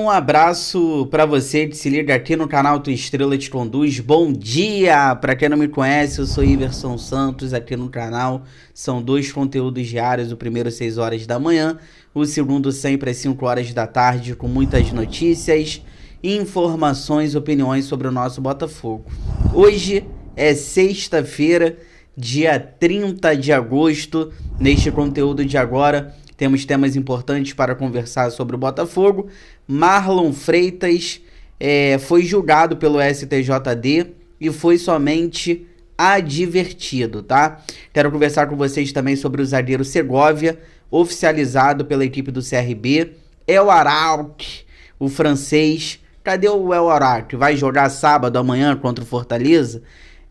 Um abraço para você que se liga aqui no canal Tua Estrela Te Conduz. Bom dia! Para quem não me conhece, eu sou Iverson Santos aqui no canal. São 2 conteúdos diários, o primeiro às 6 horas da manhã, o segundo sempre às 5 horas da tarde, com muitas notícias, informações, opiniões sobre o nosso Botafogo. Hoje é sexta-feira, dia 30 de agosto. Neste conteúdo de agora, temos temas importantes para conversar sobre o Botafogo. Marlon Freitas foi julgado pelo STJD e foi somente advertido, tá? Quero conversar com vocês também sobre o zagueiro Segovia, oficializado pela equipe do CRB. El Araoque, o francês. Cadê o El Araoque? Vai jogar sábado amanhã contra o Fortaleza?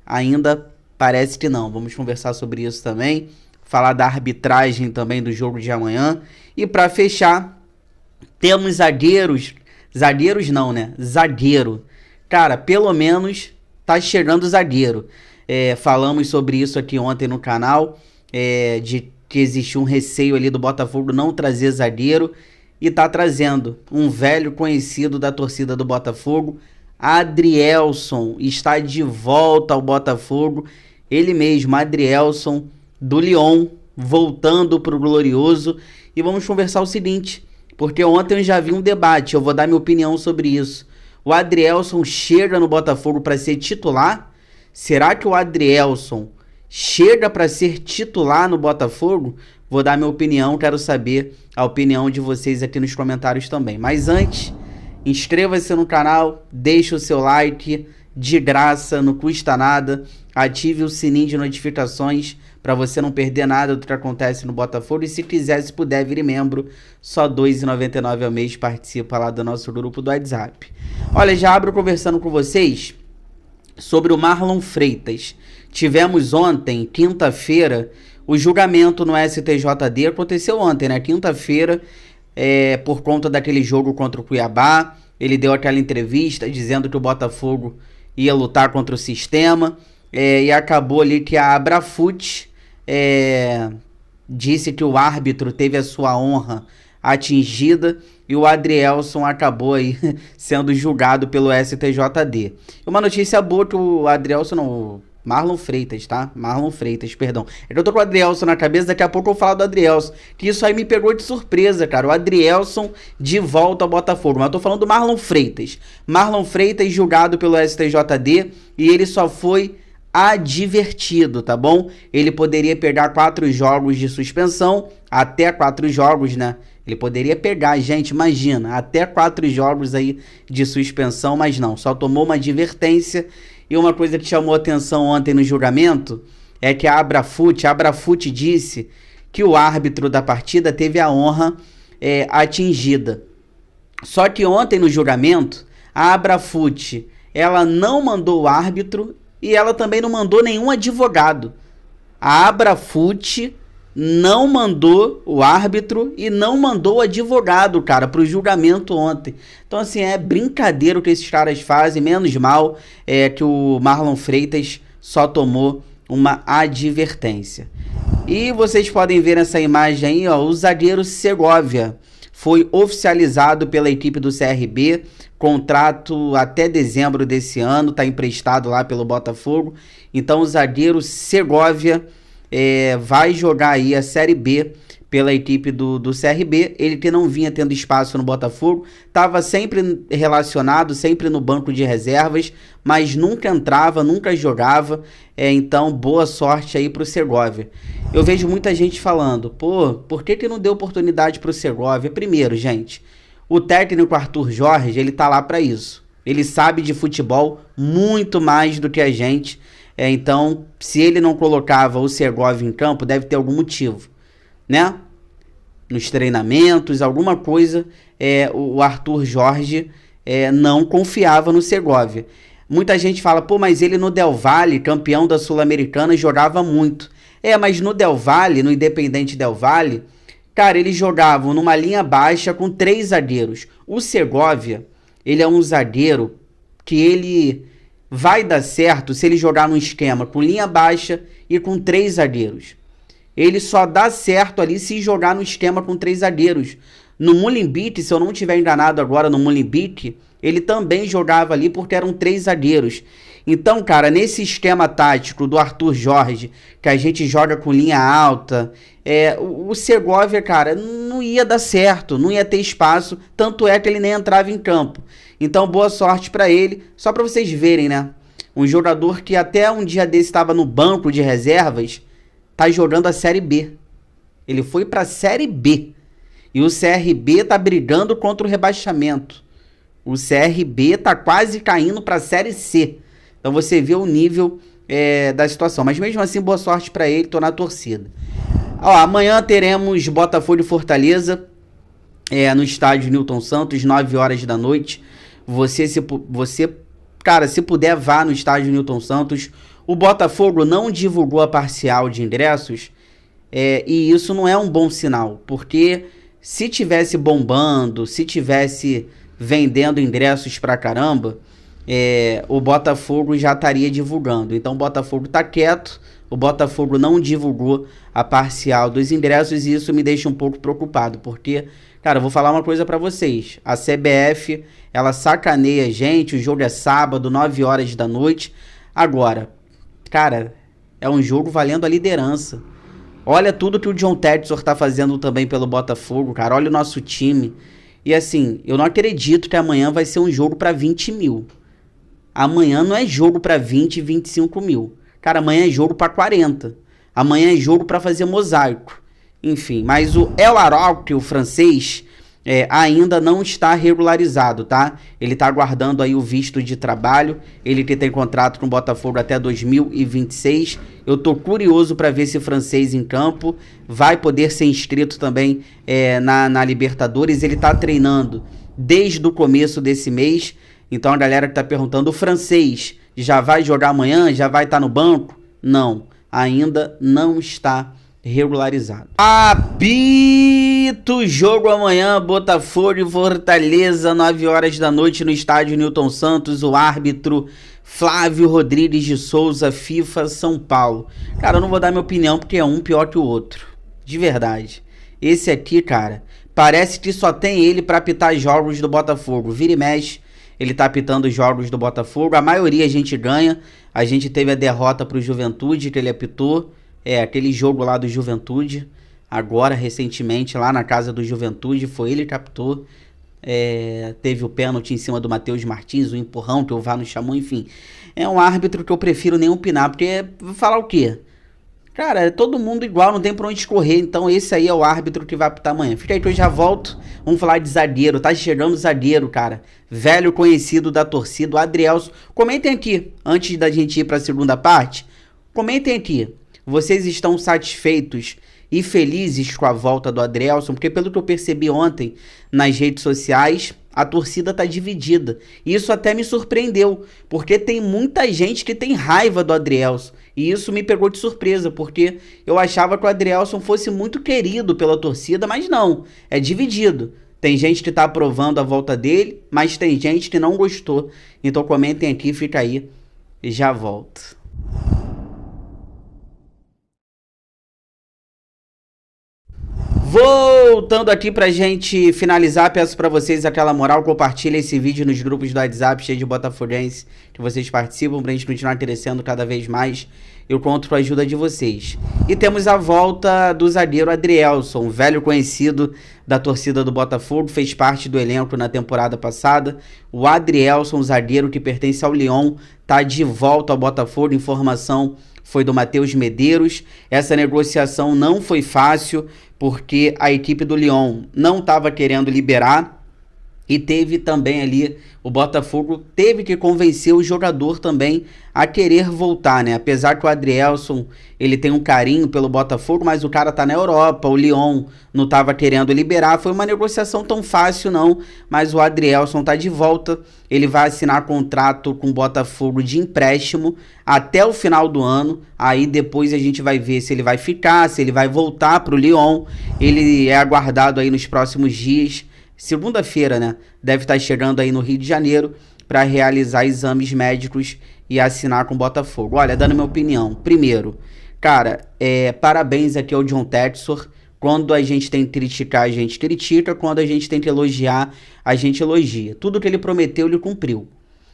Ainda parece que não. Vamos conversar sobre isso também. Falar da arbitragem também do jogo de amanhã. E para fechar, temos zagueiros. Zagueiros não, né? Zagueiro. Cara, pelo menos tá chegando zagueiro. Falamos sobre isso aqui ontem no canal. De que existe um receio ali do Botafogo não trazer zagueiro. E tá trazendo um velho conhecido da torcida do Botafogo. Adrielson está de volta ao Botafogo. Ele mesmo, Adrielson, do Lyon, voltando pro Glorioso. E vamos conversar o seguinte, porque ontem eu já vi um debate, eu vou dar minha opinião sobre isso. O Adrielson chega no Botafogo para ser titular? Será que o Adrielson chega para ser titular no Botafogo? Vou dar minha opinião, quero saber a opinião de vocês aqui nos comentários também. Mas antes, inscreva-se no canal, deixe o seu like, de graça, não custa nada. Ative o sininho de notificações para você não perder nada do que acontece no Botafogo. E se quiser, se puder, vire membro. Só R$ 2,99 ao mês. Participa lá do nosso grupo do WhatsApp. Olha, já abro conversando com vocês sobre o Marlon Freitas. Tivemos ontem, quinta-feira, o julgamento no STJD. Aconteceu ontem, né? Quinta-feira, por conta daquele jogo contra o Cuiabá. Ele deu aquela entrevista dizendo que o Botafogo ia lutar contra o sistema. E acabou ali que a Abrafut disse que o árbitro teve a sua honra atingida e o Adrielson acabou aí sendo julgado pelo STJD. Uma notícia boa que o Adrielson, não, o Marlon Freitas, tá? Marlon Freitas, perdão. Eu tô com o Adrielson na cabeça, daqui a pouco eu vou falar do Adrielson, que isso aí me pegou de surpresa, cara. O Adrielson de volta ao Botafogo, mas eu tô falando do Marlon Freitas. Marlon Freitas julgado pelo STJD e ele só foi advertido, tá bom? Ele poderia pegar 4 jogos de suspensão, até 4 jogos, né? Ele poderia pegar, gente, imagina, até 4 jogos aí de suspensão, mas não, só tomou uma advertência. E uma coisa que chamou atenção ontem no julgamento é que a Abrafut disse que o árbitro da partida teve a honra atingida. Só que ontem no julgamento, a Abrafut, ela não mandou o árbitro e ela também não mandou nenhum advogado. A Abrafut não mandou o árbitro e não mandou o advogado, cara, pro julgamento ontem. Então, assim, é brincadeira o que esses caras fazem, menos mal que o Marlon Freitas só tomou uma advertência. E vocês podem ver nessa imagem aí, ó, o zagueiro Segovia foi oficializado pela equipe do CRB, contrato até dezembro desse ano, tá emprestado lá pelo Botafogo. Então o zagueiro Segovia vai jogar aí a Série B pela equipe do CRB. Ele que não vinha tendo espaço no Botafogo, estava sempre relacionado, sempre no banco de reservas, mas nunca entrava, nunca jogava. Então boa sorte aí pro Segovia. Eu vejo muita gente falando, pô, por que não deu oportunidade pro Segovia? Primeiro, gente, o técnico Arthur Jorge, ele tá lá para isso. Ele sabe de futebol muito mais do que a gente. Então, se ele não colocava o Segovia em campo, deve ter algum motivo, né? Nos treinamentos, alguma coisa, o Arthur Jorge não confiava no Segovia. Muita gente fala, pô, mas ele no Del Valle, campeão da Sul-Americana, jogava muito. Mas no Del Valle, no Independente Del Valle, cara, eles jogavam numa linha baixa com 3 zagueiros. O Segovia, ele é um zagueiro que ele vai dar certo se ele jogar num esquema com linha baixa e com 3 zagueiros. Ele só dá certo ali se jogar no esquema com 3 zagueiros. No Mullinbit, se eu não estiver enganado agora no Mullinbit, ele também jogava ali porque eram 3 zagueiros. Então, cara, nesse esquema tático do Arthur Jorge, que a gente joga com linha alta, o Segovia, cara, não ia dar certo, não ia ter espaço, tanto é que ele nem entrava em campo. Então, boa sorte pra ele, só pra vocês verem, né? Um jogador que até um dia desse estava no banco de reservas, tá jogando a Série B. Ele foi pra Série B. E o CRB tá brigando contra o rebaixamento. O CRB tá quase caindo pra Série C. Então você vê o nível da situação. Mas mesmo assim, boa sorte pra ele, tô na torcida. Ó, amanhã teremos Botafogo e Fortaleza no estádio Newton Santos, 9 horas da noite. Cara, se puder, vá no estádio Newton Santos. O Botafogo não divulgou a parcial de ingressos, e isso não é um bom sinal, porque se tivesse bombando, se tivesse vendendo ingressos pra caramba, o Botafogo já estaria divulgando. Então o Botafogo tá quieto, o Botafogo não divulgou a parcial dos ingressos e isso me deixa um pouco preocupado, porque, cara, eu vou falar uma coisa pra vocês. A CBF, ela sacaneia a gente, o jogo é sábado, 9 horas da noite. Agora, cara, é um jogo valendo a liderança. Olha tudo que o John Textor tá fazendo também pelo Botafogo, cara. Olha o nosso time. E assim, eu não acredito que amanhã vai ser um jogo pra 20 mil. Amanhã não é jogo pra 20, 25 mil. Cara, amanhã é jogo pra 40. Amanhã é jogo pra fazer mosaico. Enfim, mas o El Arouque, o francês, ainda não está regularizado, tá? Ele tá aguardando aí o visto de trabalho. Ele que tem contrato com o Botafogo até 2026. Eu tô curioso para ver esse francês em campo. Vai poder ser inscrito também na Libertadores. Ele tá treinando desde o começo desse mês. Então a galera que tá perguntando, o francês já vai jogar amanhã? Já vai estar no banco? Não, ainda não está regularizado. Apito jogo amanhã, Botafogo e Fortaleza, 9 horas da noite no estádio Newton Santos. O árbitro Flávio Rodrigues de Souza, FIFA São Paulo. Cara, eu não vou dar minha opinião porque é um pior que o outro, de verdade. Esse aqui, cara, parece que só tem ele pra apitar jogos do Botafogo. Vira e mexe, ele tá apitando os jogos do Botafogo. A maioria a gente ganha. A gente teve a derrota pro Juventude que ele apitou. Aquele jogo lá do Juventude. Agora, recentemente, lá na casa do Juventude, foi ele que apitou. Teve o pênalti em cima do Matheus Martins, o empurrão que o VAR não chamou, enfim. É um árbitro que eu prefiro nem opinar, porque vou falar o quê? Cara, é todo mundo igual, não tem pra onde escorrer. Então esse aí é o árbitro que vai apitar amanhã. Fica aí que eu já volto. Vamos falar de zagueiro. Tá chegando o zagueiro, cara. Velho conhecido da torcida, o Adrielson. Comentem aqui, antes da gente ir pra segunda parte. Comentem aqui. Vocês estão satisfeitos e felizes com a volta do Adrielson? Porque pelo que eu percebi ontem nas redes sociais, a torcida tá dividida. E isso até me surpreendeu, porque tem muita gente que tem raiva do Adrielson. E isso me pegou de surpresa, porque eu achava que o Adrielson fosse muito querido pela torcida, mas não, é dividido. Tem gente que tá aprovando a volta dele, mas tem gente que não gostou. Então comentem aqui, fica aí e já volto. Voltando aqui pra gente finalizar, peço pra vocês aquela moral, compartilha esse vídeo nos grupos do WhatsApp cheio de botafoguense que vocês participam pra gente continuar crescendo cada vez mais. Eu conto com a ajuda de vocês. E temos a volta do zagueiro Adrielson, velho conhecido da torcida do Botafogo, fez parte do elenco na temporada passada. O Adrielson, zagueiro que pertence ao Lyon, tá de volta ao Botafogo. Informação foi do Matheus Medeiros. Essa negociação não foi fácil, porque a equipe do Lyon não estava querendo liberar e teve também ali, o Botafogo teve que convencer o jogador também a querer voltar, né? Apesar que o Adrielson, ele tem um carinho pelo Botafogo, mas o cara tá na Europa, o Lyon não estava querendo liberar, foi uma negociação tão fácil não, mas o Adrielson tá de volta, ele vai assinar contrato com o Botafogo de empréstimo até o final do ano, aí depois a gente vai ver se ele vai ficar, se ele vai voltar pro Lyon, ele é aguardado aí nos próximos dias. Segunda-feira, né? Deve estar chegando aí no Rio de Janeiro para realizar exames médicos e assinar com o Botafogo. Olha, dando minha opinião. Primeiro, cara, parabéns aqui ao John Textor, Quando a gente tem que criticar, a gente critica. Quando a gente tem que elogiar, a gente elogia. Tudo que ele prometeu, ele cumpriu.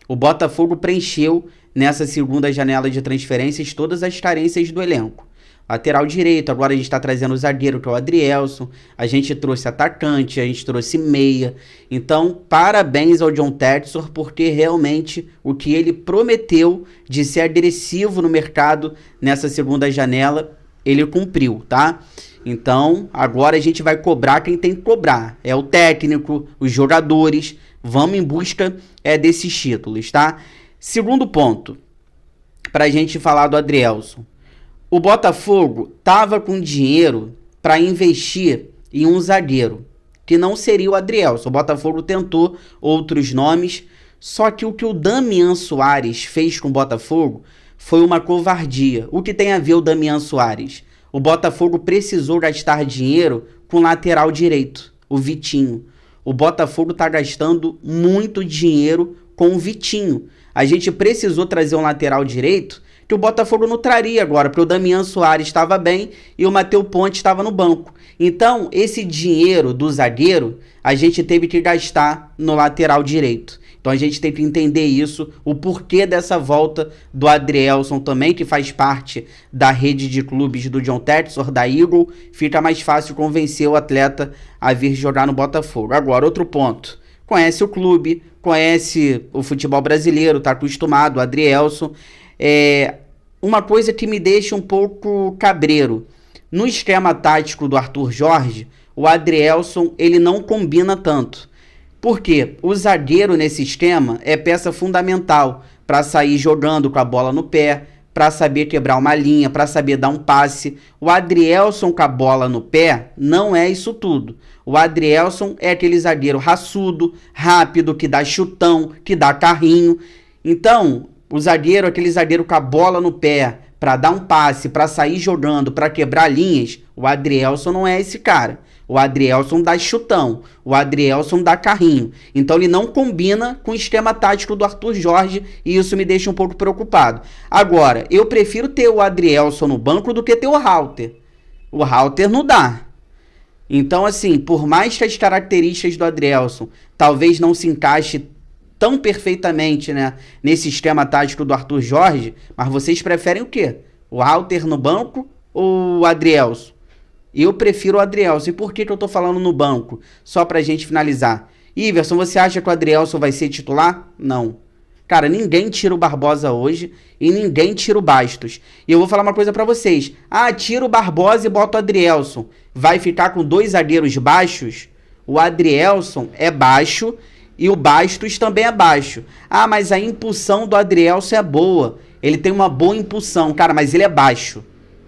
O Botafogo preencheu nessa segunda janela de transferências todas as carências do elenco. Lateral direito, agora a gente está trazendo o zagueiro, que é o Adrielson. A gente trouxe atacante, a gente trouxe meia. Então, parabéns ao John Textor, porque realmente o que ele prometeu de ser agressivo no mercado nessa segunda janela, ele cumpriu, tá? Então, agora a gente vai cobrar quem tem que cobrar. É o técnico, os jogadores. Vamos em busca desses títulos, tá? Segundo ponto, pra gente falar do Adrielson. O Botafogo tava com dinheiro para investir em um zagueiro, que não seria o Adrielson. O Botafogo tentou outros nomes, só que o que o Damian Soares fez com o Botafogo foi uma covardia. O que tem a ver o Damian Soares? O Botafogo precisou gastar dinheiro com o lateral direito, o Vitinho. O Botafogo tá gastando muito dinheiro com o Vitinho. A gente precisou trazer um lateral direito que o Botafogo não traria agora, porque o Damian Soares estava bem e o Matheus Ponte estava no banco. Então, esse dinheiro do zagueiro, a gente teve que gastar no lateral direito. Então, a gente tem que entender isso, o porquê dessa volta do Adrielson também, que faz parte da rede de clubes do John Textor, da Eagle. Fica mais fácil convencer o atleta a vir jogar no Botafogo. Agora, outro ponto. Conhece o clube, conhece o futebol brasileiro, tá acostumado, o Adrielson. Uma coisa que me deixa um pouco cabreiro. No esquema tático do Arthur Jorge, o Adrielson, ele não combina tanto. Por quê? O zagueiro nesse esquema é peça fundamental para sair jogando com a bola no pé, para saber quebrar uma linha, para saber dar um passe. O Adrielson com a bola no pé não é isso tudo. O Adrielson é aquele zagueiro raçudo, rápido, que dá chutão, que dá carrinho. Então, o zagueiro, aquele zagueiro com a bola no pé, para dar um passe, para sair jogando, para quebrar linhas, o Adrielson não é esse cara. O Adrielson dá chutão, o Adrielson dá carrinho. Então ele não combina com o esquema tático do Arthur Jorge e isso me deixa um pouco preocupado. Agora, eu prefiro ter o Adrielson no banco do que ter o Halter. O Halter não dá. Então, assim, por mais que as características do Adrielson talvez não se encaixe tão perfeitamente, né, nesse esquema tático do Arthur Jorge, mas vocês preferem o quê? O Halter no banco ou o Adrielson? Eu prefiro o Adrielson. E por que eu tô falando no banco? Só pra gente finalizar. Iverson, você acha que o Adrielson vai ser titular? Não. Cara, ninguém tira o Barbosa hoje e ninguém tira o Bastos. E eu vou falar uma coisa pra vocês. Tira o Barbosa e bota o Adrielson. Vai ficar com dois zagueiros baixos? O Adrielson é baixo e o Bastos também é baixo. Mas a impulsão do Adrielson é boa. Ele tem uma boa impulsão, cara, mas ele é baixo.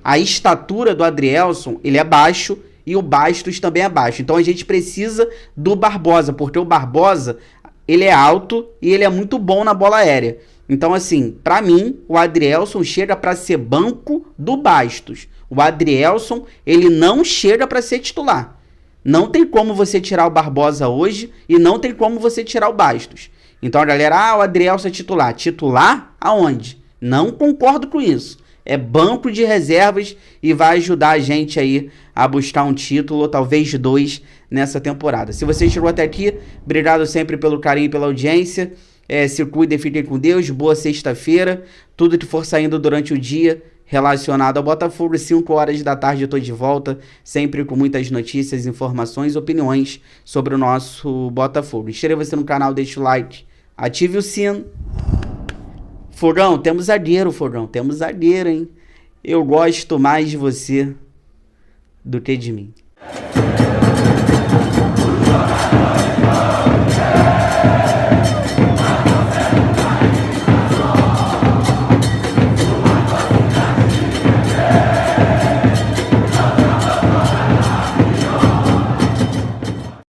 A estatura do Adrielson, ele é baixo e o Bastos também é baixo. Então a gente precisa do Barbosa, porque o Barbosa, ele é alto e ele é muito bom na bola aérea. Então assim, pra mim, o Adrielson chega pra ser banco do Bastos. O Adrielson, ele não chega pra ser titular. Não tem como você tirar o Barbosa hoje e não tem como você tirar o Bastos. Então a galera, o Adrielson é titular. Titular? Aonde? Não concordo com isso. É banco de reservas e vai ajudar a gente aí a buscar um título, ou talvez dois, nessa temporada. Se você chegou até aqui, obrigado sempre pelo carinho e pela audiência. Se cuidem, fiquem com Deus. Boa sexta-feira. Tudo que for saindo durante o dia relacionado ao Botafogo, 5 horas da tarde eu tô de volta, sempre com muitas notícias, informações, opiniões sobre o nosso Botafogo. Inscreva-se no canal, deixe o like, ative o sino. Fogão, temos zagueiro, Fogão. Temos zagueiro, hein? Eu gosto mais de você do que de mim.